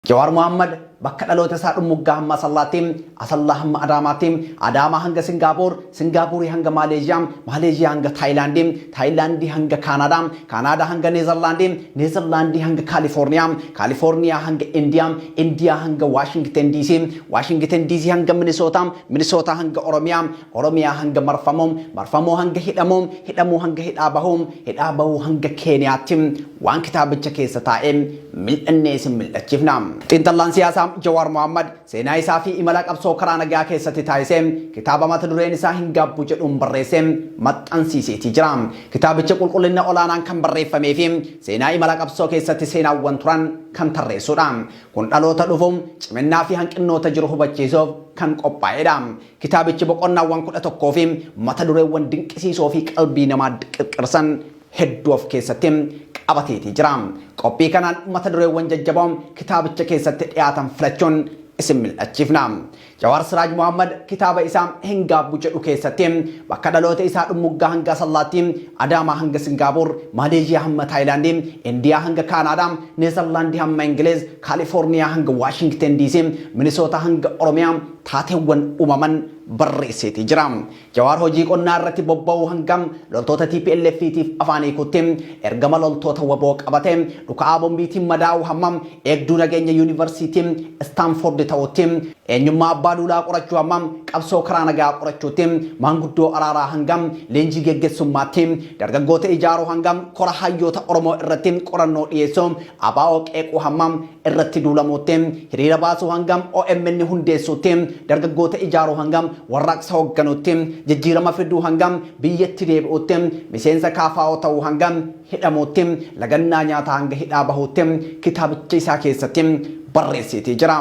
Jawar Muhammad bakka dhaloota isaa dhumuggaa hamma Asallaattiin, Asallaa hamma Adaamaattiin, Adaamaa hanga Singaapoor hanga Maaleeziyaa hanga Taayilaandii, Taayilaandii hanga Kaanadaa, Kaanadaa hanga Neezerlaandii hanga Kaalifoorniyaa hanga Indiyaa hanga Waashingten DC hanga Minisootaa hanga Oromiyaa hanga Marfamoo hanga Hidhamuu hanga Hidhaa Bahuu hanga Keeniyaatti waan kitaabicha keessa taa'ee mil'annee isin mil'achiifna. Xiinxallaan siyaasaa Jawar Muhammad seenaa isaa fi imala qabsoo karaa nagaa keessatti taasisee kitaaba mata dureen isaa hin gaabbu jedhuun barreessee maxxansiiseetii jira. Kitaabicha qulqullina olaanaan kan barreeffamee fi seenaa imala qabsoo keessatti seenaawwan turan kan tarreessudha. Kun dhaloota dhufuun ciminaa fi hanqinnoota jiru hubachiisuuf kan qophaa'edha. Kitaabichi boqonnaawwan 11 fi mata dureewwan dinqisiisoo fi qalbii namaa qiqqirsan hedduu of keessatti qabateetii jira. Qophii kanaan mata dureewwan jajjaboon kitaabicha keessatti dhiyaatan filachuun isin mil'achiifna. Jawar Siraaj Muhammad kitaaba isaa hin gaabbu jedhu keessatti bakka dhaloota isaa dhumuggaa hanga Asallaattii, Adaamaa hanga Singaapoor, Maaleeziyaa hamma Taayilaandii, Indiyaa hanga Kaanadaa, Neezerlaandii hamma Ingiliz, Kaalifoorniyaa hanga Waashingten DC, Minisootaa hanga Oromiyaa taateewwan uumaman barreesseetii jira. Jawar hojii qonnaa irratti bobba'uu hangam loltoota TPLFtiif afaan hiikutti ergama loltoota waboo qabate dhuka'aa bombiitiin madaa'uu hammam eegduu nageenya yuunivarsiitii Staanford ta'utti eenyummaa abbaa duulaa qorachuu hammam qabsoo karaa nagaa qorachuutti maanguddoo araaraa hangam leenjii geggeessummaatti dargaggoota ijaaruu hangam kora hayyoota Oromoo irratti qorannoo dhiyeessuu abaa'oo qeequu hammam irratti duulamuutti hiriira baasuu hangam OMN hundeessuutti dargaggoota ijaaruu hangam warraaqsa hoogganuutti jijjiirama fiduu hangam biyyatti deebi'uutti miseensa kaafaa'oo ta'uu hangam hidhamuutti lagannaa nyaataa hanga hidhaa bahuutti kitaabicha isaa keessatti barreesseetii jira.